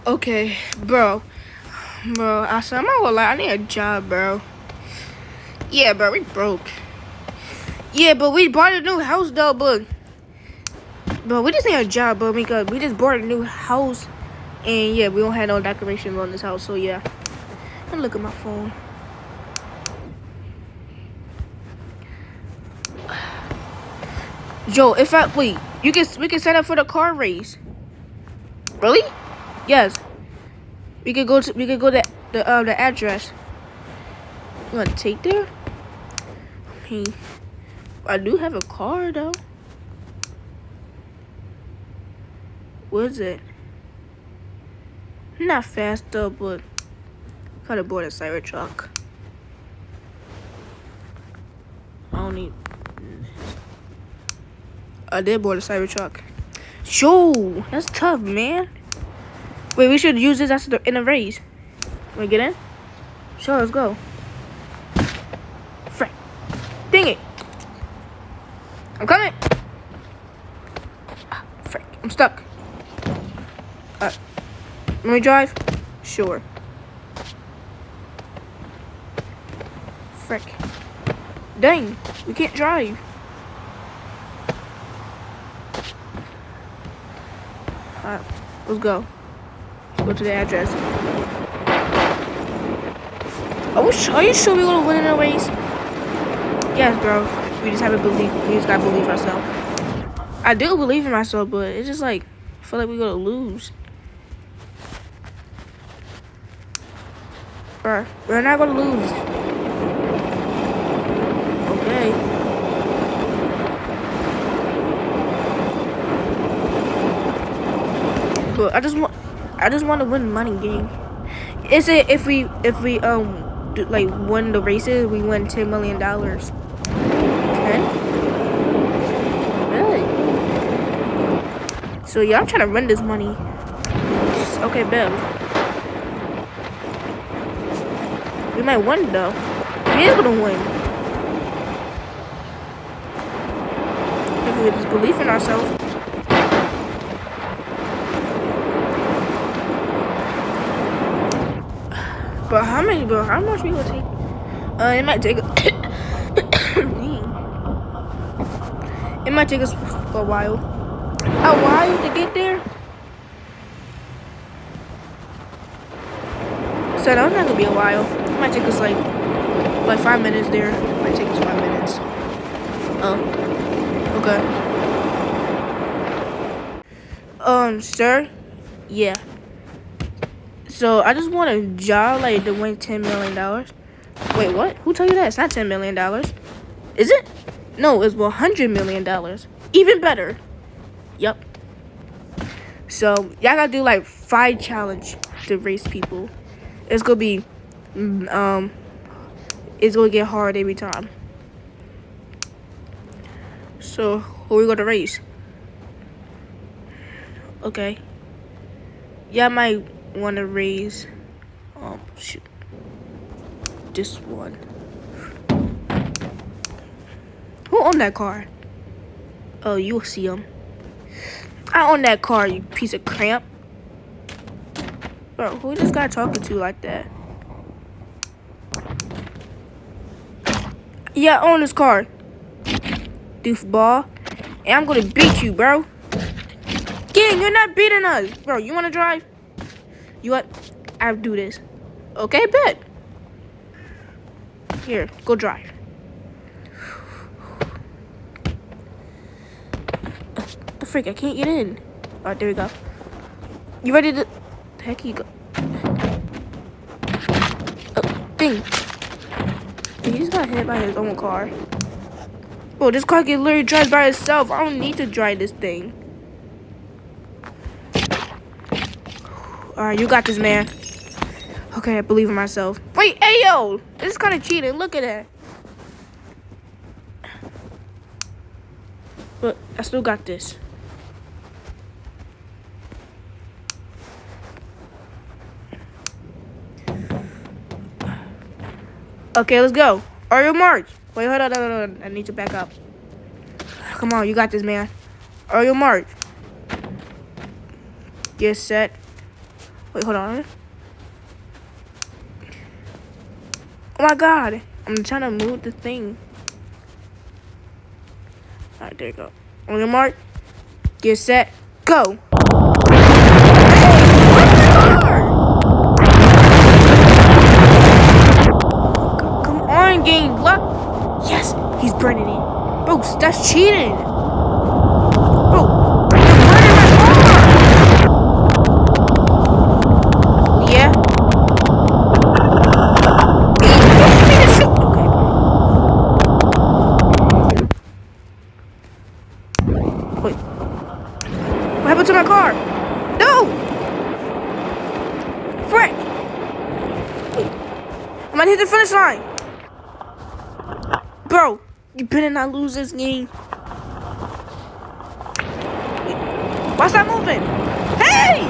Okay, bro. Bro, I said, I'm not gonna lie, I need a job, bro. Yeah, bro, we broke. Yeah, but we bought a new house, though, but we just need a job, bro, because we just bought a new house, and yeah, we don't have no decorations on this house, so yeah. Let me look at my phone. Joe, wait, we can sign up for the car race. Really? Yes. We could go to the address. You wanna take there? Hey, I do have a car though. What is it? Not fast though, but gotta board a Cybertruck. I don't need. I did board a Cybertruck. Yo, that's tough, man. Wait, we should use this in a race. Wanna get in? Sure, let's go. Frick. Dang it. I'm coming. Ah, frick. I'm stuck. Let me drive? Sure. Frick. Dang, we can't drive. Alright, let's go. Let's go to the address. Are you sure we're gonna win in a race? Yes, bro. We just haven't believed. We just gotta believe ourselves. I do believe in myself, but it's just like I feel like we're gonna lose. Bruh, we're not gonna lose. Okay. But I just want to win money game. Is it if we like win the races, we win $10 million? Okay. Really? So yeah, I'm trying to win this money. Okay, Bill. We might win though. We is gonna win. If we just believe in ourselves. But how much we gonna take? It might take it might take us a while. A while to get there? So that's not gonna be a while. It might take us like 5 minutes there. It might take us 5 minutes. Oh. Okay. Sir? Yeah. So I just want a job like to win $10 million. Wait, what? Who told you that? It's not $10 million. Is it? No, it's $100 million. Even better. Yep. So y'all gotta do like 5 challenge to race people. It's gonna be it's gonna get hard every time. So who we gonna race? Okay. Y'all might wanna raise shoot. This one. Who owned that car? Oh, you'll see him. I own that car, you piece of cramp. Bro, who this guy talking to like that? Yeah, I own this car. Doofball. And I'm gonna beat you, bro. Gang, you're not beating us. Bro, you wanna drive? You what? I'll do this. Okay, bet. Here, go drive. The freak, I can't get in. Alright, there we go. You ready to... The heck you go? Oh, dang. He just got hit by his own car. Bro, this car can literally drive by itself. I don't need to drive this thing. Alright, you got this, man. Okay, I believe in myself. Wait, hey, yo! This is kind of cheating. Look at that. But I still got this. Okay, let's go. Ariel March. Wait, hold on. I need to back up. Come on, you got this, man. Ariel March. Get set. Wait, hold on. Oh my god. I'm trying to move the thing. Alright, there you go. On your mark, get set, go. Come on, game luck. Yes, he's burning it. Bro, that's cheating. Bro, you're burning my car. Yeah. He's pushing me to shoot. Okay. Wait. What happened to my car? No. Frick. Wait. I'm gonna hit the finish line. Bro, you better not lose this game. Why stop moving? Hey!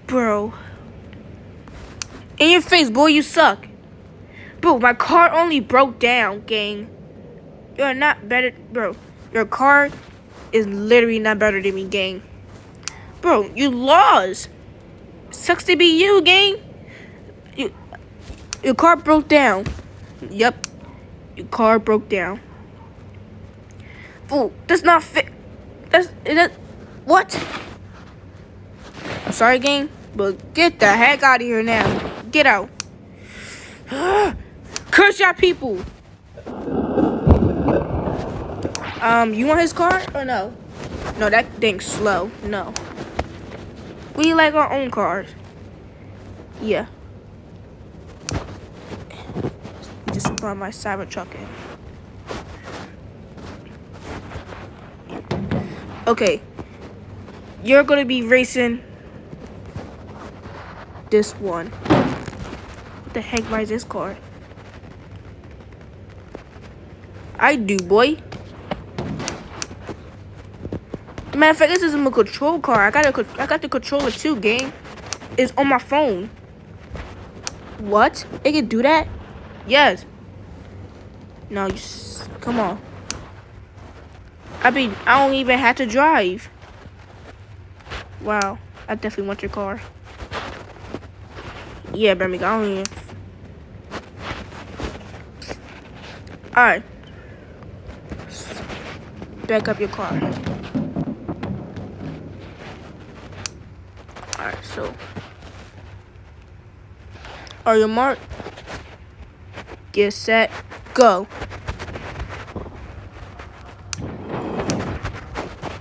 Bro. In your face, boy, you suck. Bro, my car only broke down, gang. You're not better, bro. Your car is literally not better than me, gang. Bro, you lost. Sucks to be you, gang. Your car broke down. Yep. Your car broke down. Bro, that's not fit. What? I'm sorry, gang, but get the heck out of here now. Get out. Curse y'all people. You want his car or no? No, that thing's slow. No. We like our own cars. Yeah. Just brought my Cybertruck in. Okay. You're gonna be racing this one. What the heck buys this car? I do, boy. Matter of fact, this is my control car. I got the controller too, gang. It's on my phone. What? It can do that? Yes. No, come on. I mean, I don't even have to drive. Wow, I definitely want your car. Yeah, baby, I don't even. Alright. Back up your car. Alright, so. Are you marked? Get set, go.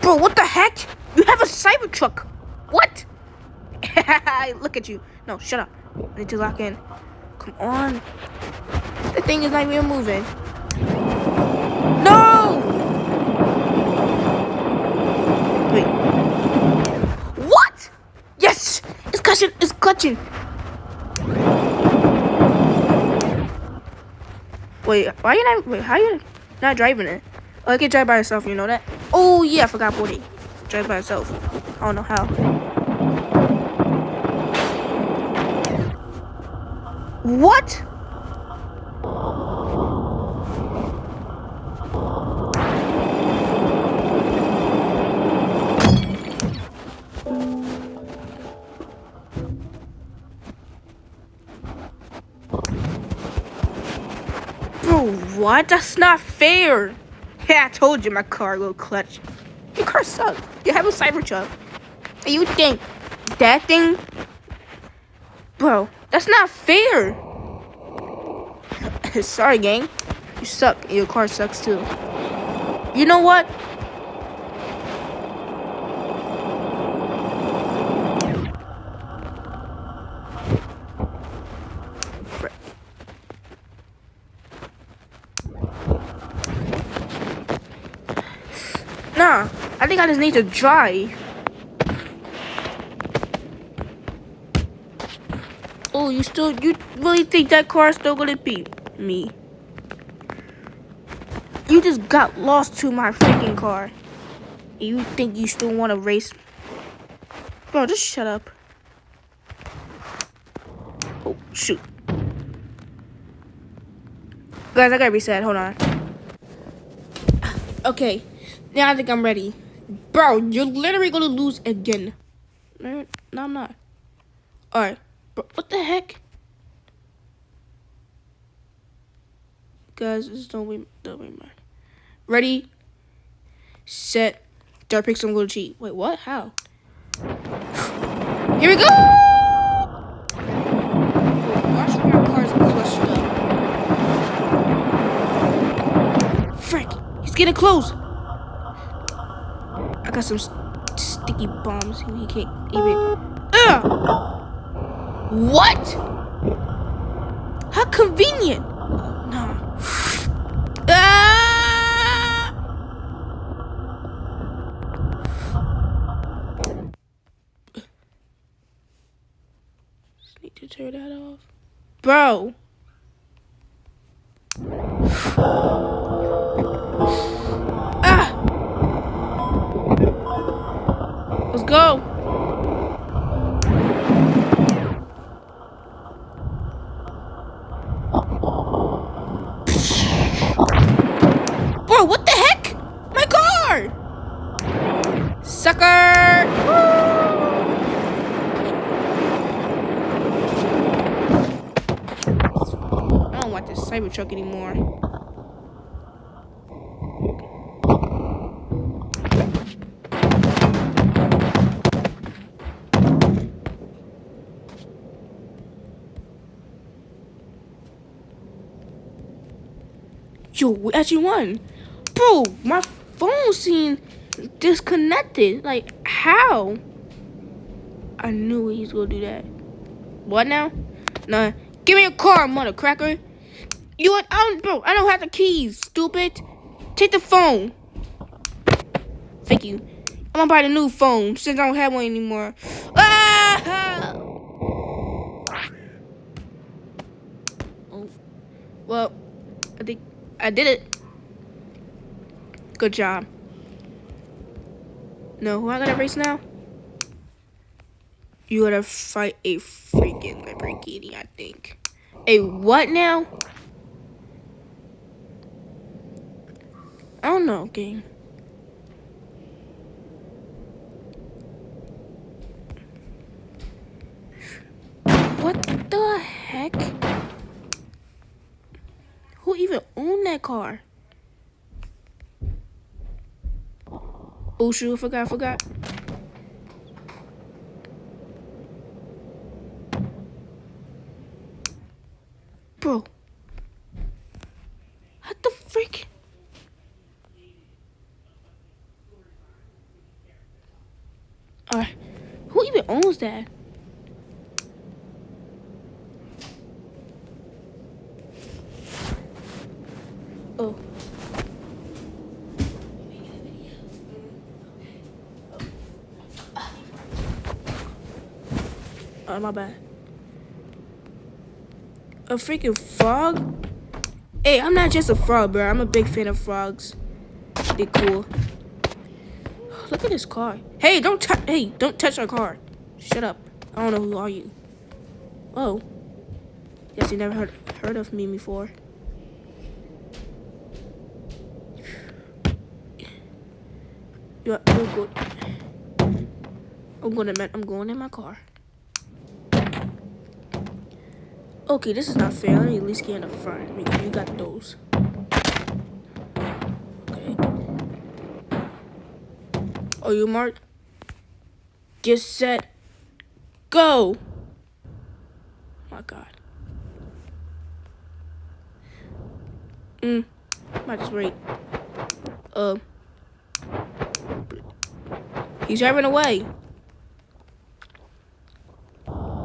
Bro, what the heck? You have a Cybertruck. What? Look at you. No, shut up. I need to lock in. Come on. The thing is not even moving. No! Wait. What? Yes! It's clutching. It's clutching. Wait, why you not? Wait, how you not driving it? Oh, I can drive by itself. You know that? Oh yeah, I forgot Bodie. Drive by itself. I don't know how. What? Bro, what? That's not fair. Yeah, I told you my car will clutch. Your car sucks. You have a Cybertruck. And you think that thing? Bro, that's not fair. Sorry, gang. You suck. And your car sucks too. You know what? Nah, I think I just need to drive. Oh, you really think that car is still gonna beat me? You just got lost to my freaking car. You think you still wanna race? Bro, just shut up. Oh, shoot. Guys, I gotta reset. Hold on. Okay. Now I think I'm ready. Bro, you're literally gonna lose again. No, I'm not. Alright. Bro, what the heck? Guys, this don't matter. Ready, set, Dark Pixel, I'm gonna cheat. Wait, what? How? Here we go! Watch my car's clutched up. Frick! He's getting close! I got some sticky bombs. He can't even. Ugh! What? How convenient! Nah. Ah! Just need to turn that off. Bro. Ah! Let's go. Bro, what the heck? My car! Sucker! I don't want this Cybertruck anymore. Yo, we actually won. Bro, my phone seemed disconnected. Like, how? I knew he was gonna do that. What now? Nah. Give me a car, mother cracker. You what? Bro, I don't have the keys, stupid. Take the phone. Thank you. I'm gonna buy the new phone since I don't have one anymore. Ah! Oh. Well, I think I did it. Good job. No, who I gotta race now? You gotta fight a freaking Lamborghini, I think. A what now? I don't know, game. What the heck? Who even owned that car? Oh shoot, I forgot. Bro. What the frick? Alright. Who even owns that? Oh. Oh, my bad. A freaking frog? Hey, I'm not just a frog, bro. I'm a big fan of frogs. They're cool. Look at this car. Hey, don't touch our car. Shut up. I don't know who are you. Oh. Guess you never heard of me before. You're good. I'm going in my car. Okay, this is not fair. Let me at least get in the front. You got those. Okay. Are you marked? Get set. Go. Oh my God. Might just wait. He's driving away.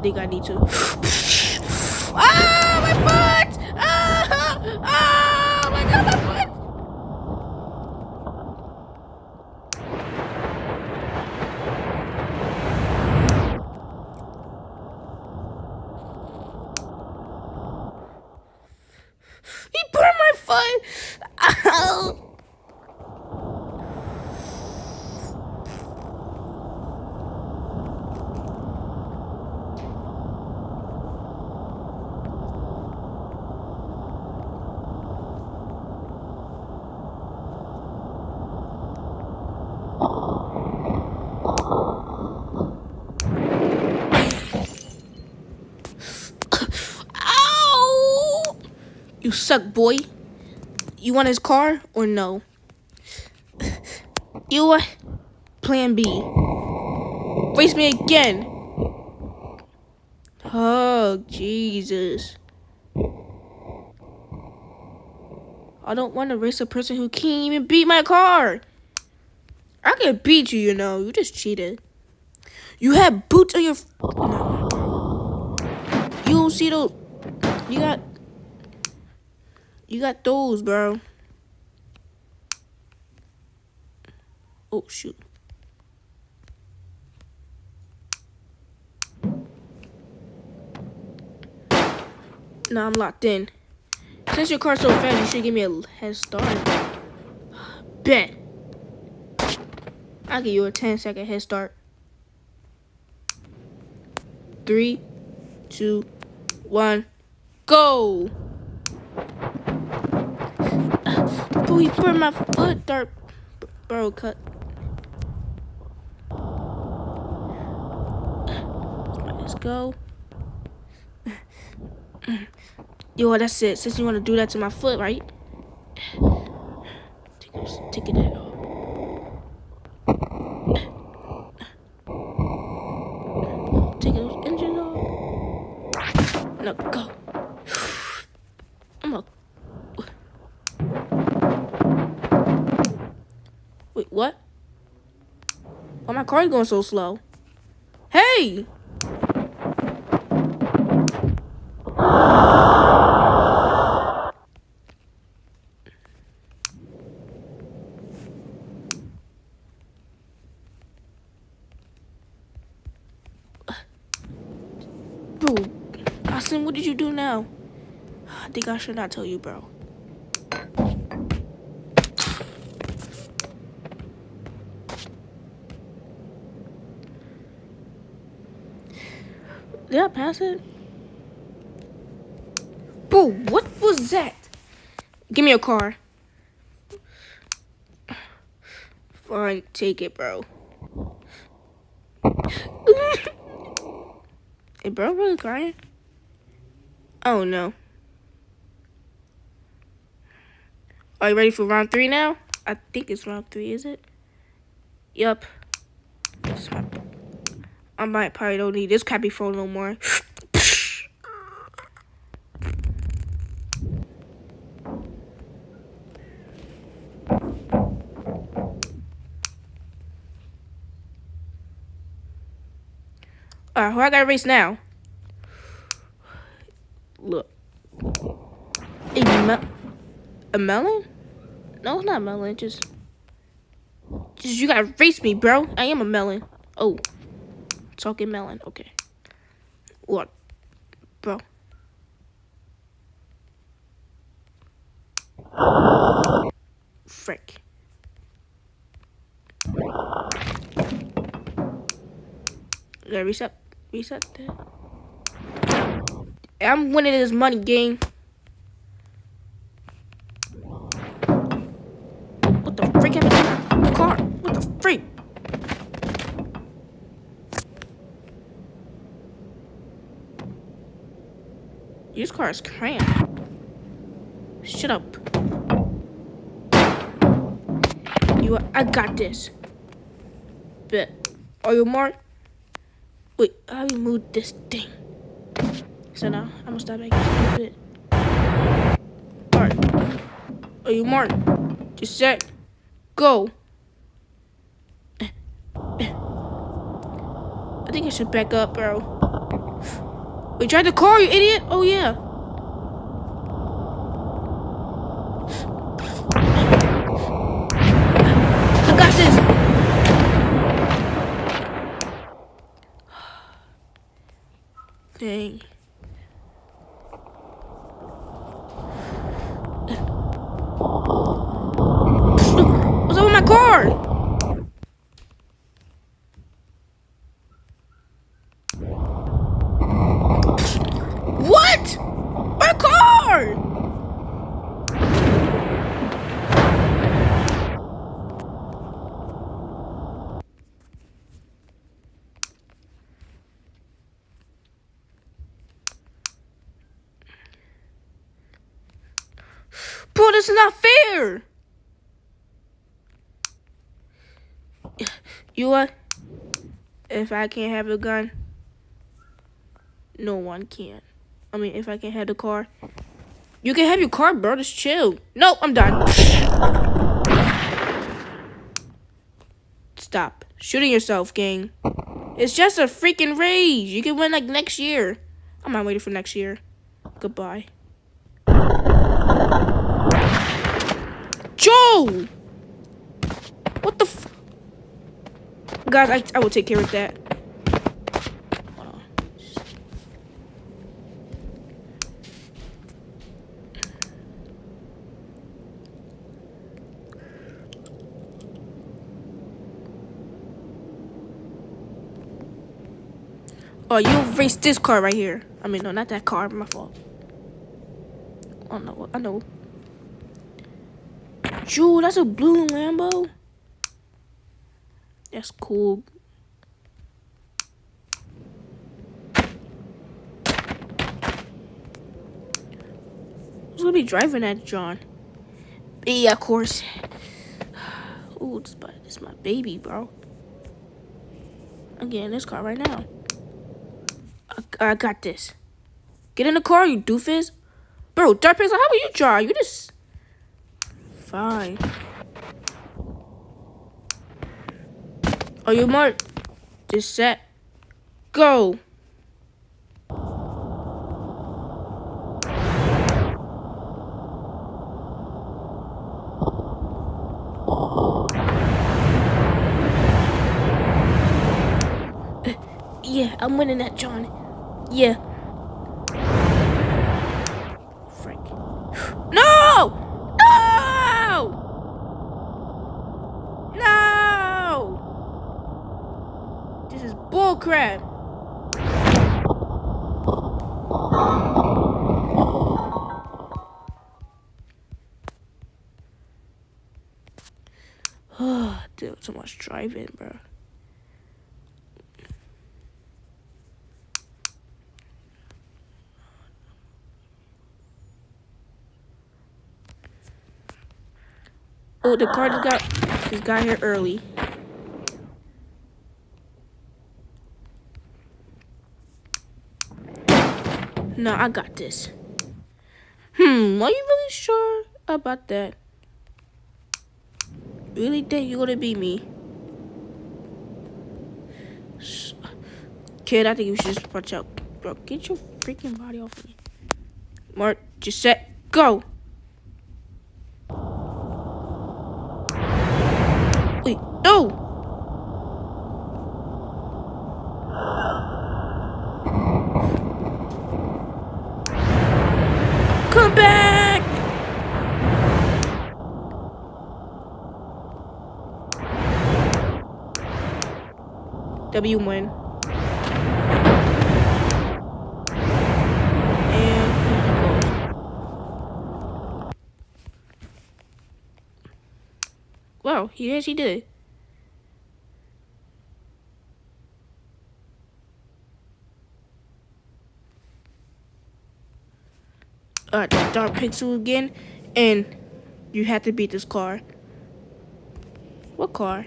Think I need to. Ah, my foot! Ah, oh my God, my foot! He burned my foot! Ow! You suck, boy. You want his car or no? You what? Plan B. Race me again. Oh, Jesus. I don't want to race a person who can't even beat my car. I can beat you, you know. You just cheated. You have boots on your... No. You don't see those... You got those, bro. Oh, shoot. Nah, I'm locked in. Since your car's so fast, you should give me a head start. Bet. I'll give you a 10-second head start. 3, 2, 1, go! Bro, he burned my foot, dirt. Bro, cut. Let's go. Yo, that's it. Since you want to do that to my foot, right? Take it off. Take those engines off. No, go. I'm a... Wait, what? Why my car is going so slow? Hey! Bro, Austin, what did you do now? I think I should not tell you, bro. Did I pass it? Bro, what was that? Give me a car. Fine, take it, bro. Hey, bro, really crying? Oh, no. Are you ready for round 3 now? I think it's round 3, is it? Yup. I might probably don't need this crappy phone no more. Alright, who I gotta race now? Look. A melon? No, it's not a melon. Just you gotta race me, bro. I am a melon. Oh. Talking melon. Okay. What? Bro. Frick. Gotta reset that. I'm winning this money game. What the freak happened to my car? What the freak? This car is cramped. Shut up. I got this. Bet. Are you marked? Wait, how do you move this thing? So now, I'm gonna stop making stupid. Alright. Are you marked? Just set. Go. I think I should back up, bro. Wait, drive the car, you idiot! Oh, yeah. I got this. Dang. What's up with my car? What? My car! this is not fair. You what? If I can't have a gun, no one can. I mean, if I can't have the car, you can have your car, bro. Just chill. Nope, I'm done. Stop shooting yourself, gang. It's just a freaking rage. You can win like next year. I'm not waiting for next year. Goodbye. Joe! What the f... Guys, I will take care of that. Oh, you erased this car right here. I mean, no, not that car. My fault. Oh, no. I know. Joe, that's a blue Lambo. That's cool. Who's gonna be driving that, John? Yeah, of course. Ooh, this is my baby, bro. I'm getting this car right now. I got this. Get in the car, you doofus. Bro, Dark Pixel, how will you drive? You just... Fine. Are you marked? Just set. Go. Yeah, I'm winning that, John. Yeah. Frick. No! No! No! This is bullcrap. Dude, so much driving, bro. Oh, the car just got here early. No, I got this. Are you really sure about that? Really think you're gonna beat me? Kid, I think you should just watch out. Bro, get your freaking body off of me. Mark, just set, go! Wait, no! Come back! W win. Wow, he actually did it. Alright, Dark Pixel again, and you have to beat this car. What car?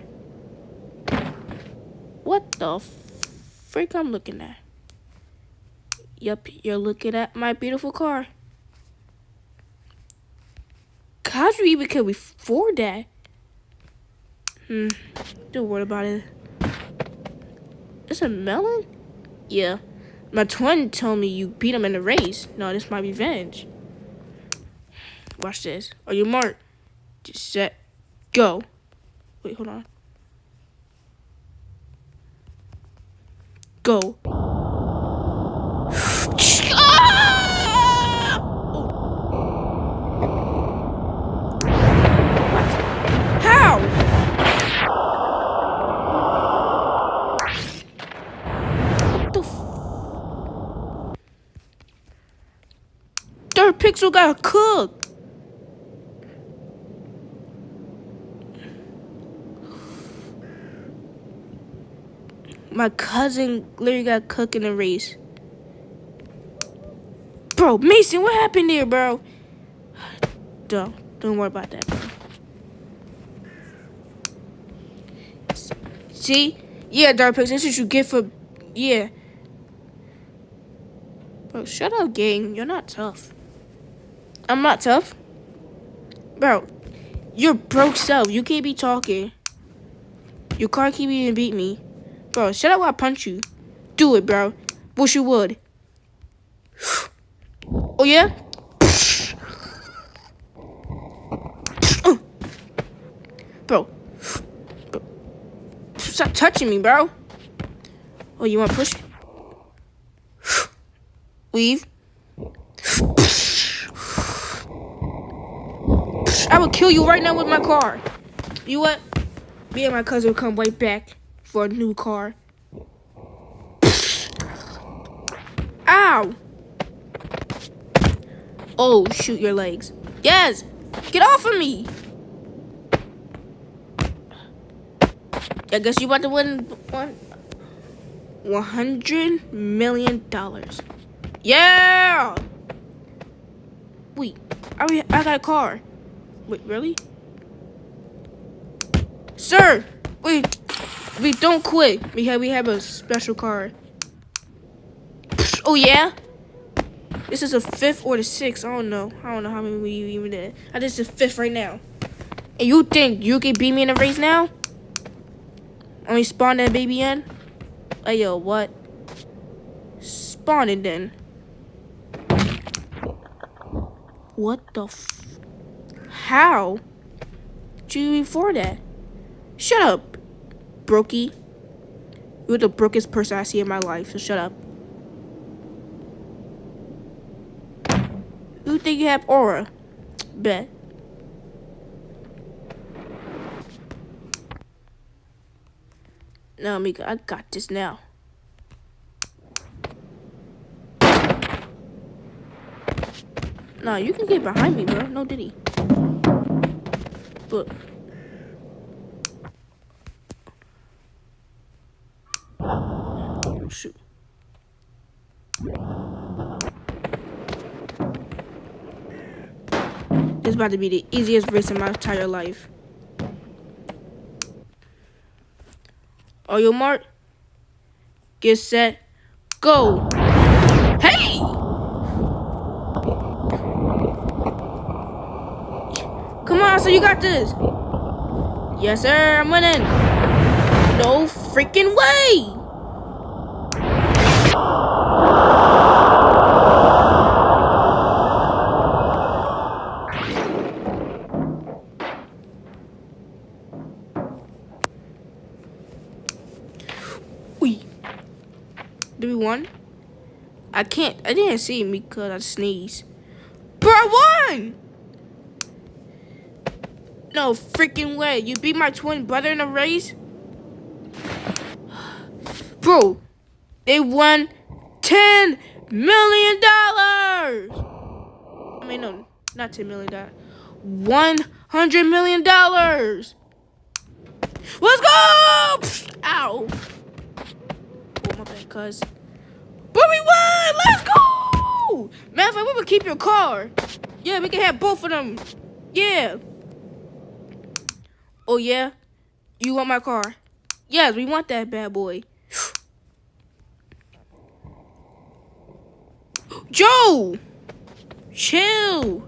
What the freak I'm looking at? Yup, you're looking at my beautiful car. How'd you even can afford that? Don't worry about it. It's a melon? Yeah. My twin told me you beat him in the race. No, this is my revenge. Watch this. Are you marked? Just set. Go. Wait, hold on. Go. Dark Pixel got cooked. My cousin literally got cooked in the race. Bro, Mason, what happened there, bro? Duh. Don't worry about that, bro. See? Yeah, Dark Pix, this is what you get for... Yeah. Bro, shut up, gang. You're not tough. I'm not tough. Bro, you're broke self. You can't be talking. Your car can't even beat me. Bro, shut up while I punch you. Do it, bro. Wish you would. Oh, yeah? Bro. Stop touching me, bro. Oh, you want to push? Weave. I will kill you right now with my car. You what? Me and my cousin will come right back for a new car. Ow! Oh, shoot your legs. Yes! Get off of me! I guess you about to win $100 million. Yeah! Wait, I got a car. Wait, really? Sir! Wait, don't quit. We have a special car. Oh, yeah? This is the 5th or the 6th. I don't know how many we even did. I did the 5th right now. And you think you can beat me in a race now? Let me spawn that baby in. Hey, yo, what? Spawn it then. What the How? Did you before that? Shut up, brokey. You're the brokest person I see in my life, so shut up. You think you have aura? Bet. No, amigo, I got this now. No, you can get behind me, bro. No diddy. Look. Shoot. This is about to be the easiest race in my entire life. Are you marked? Get set. Go. Hey! Come on, so you got this. Yes, sir. I'm winning. No freaking way. Did we won? I didn't see me because I sneezed. Bro, I won! No freaking way. You beat my twin brother in a race? Bro, they won $10 million! I mean, no, not $10 million. $100 million! Let's go! Ow. Oh, my bad, cuz. But we won! Let's go! Matter of fact, we would keep your car. Yeah, we can have both of them. Yeah. Oh, yeah? You want my car? Yes, we want that bad boy. Joe! Chill.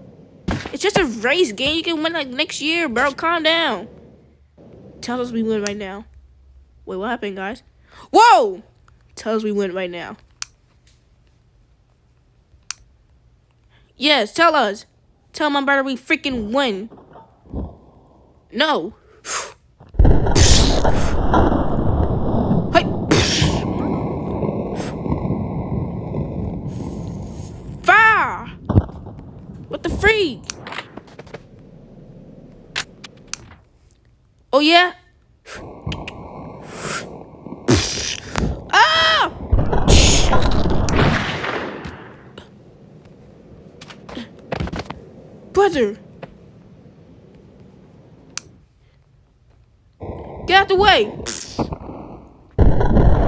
It's just a race game. You can win like next year, bro. Calm down. Tell us we win right now. Wait, what happened, guys? Whoa! Tell us we win right now. Yes, tell us. Tell my brother we freaking win. No. Hey. Fire! What the freak? Oh, yeah? Ah! Brother. Get out the way.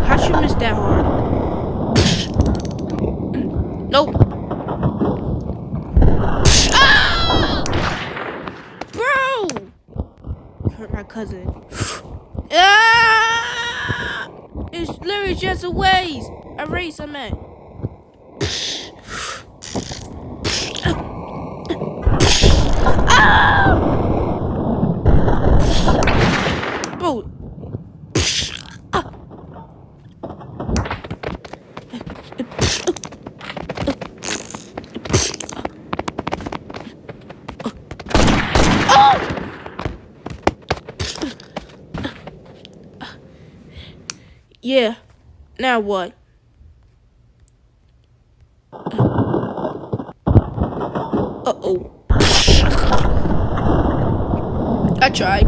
How'd you miss that hard? Nope. Ah! cousin. Ah! It's literally just a waste. Erase him, man. Ah! Bro. Yeah. Now what? Uh-oh. I tried.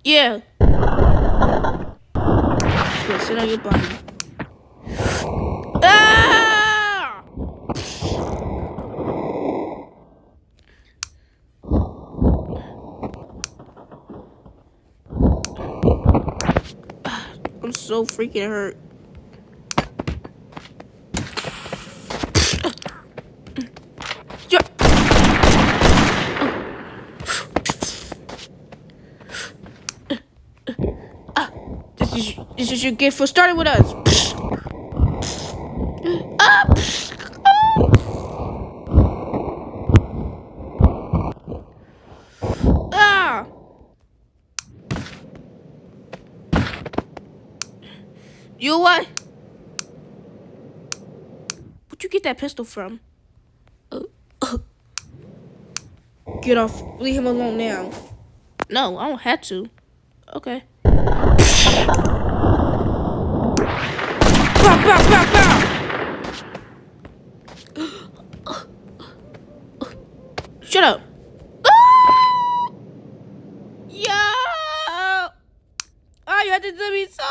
Yeah. Just gonna sit on your body. Ah! I'm so freaking hurt. This is your gift for starting with us. Ah! You know what? Where'd you get that pistol from? Get off. Leave him alone now. No, I don't have to. Okay. Pow, pow, pow, pow! Shut up. Yo! Oh, you had to do me so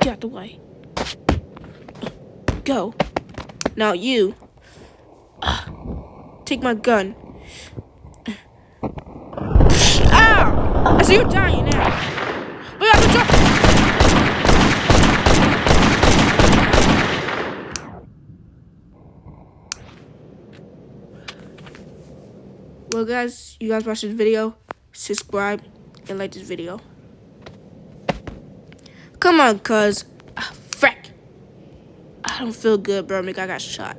Get out the way. Go. Now you. Take my gun. Ow! I see you're dying now. But I have to drop. Well, guys, you guys watch this video, subscribe, and like this video. Come on, cuz. Frack. I don't feel good, bro. I got shot.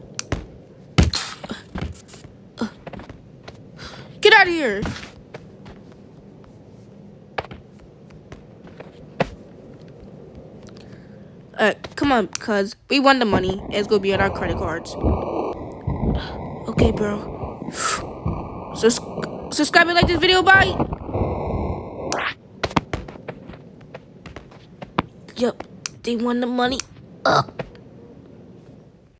Get out of here. Come on, cuz. We won the money. And it's gonna be on our credit cards. Okay, bro. Subscribe and like this video. Bye. Yup. They won the money.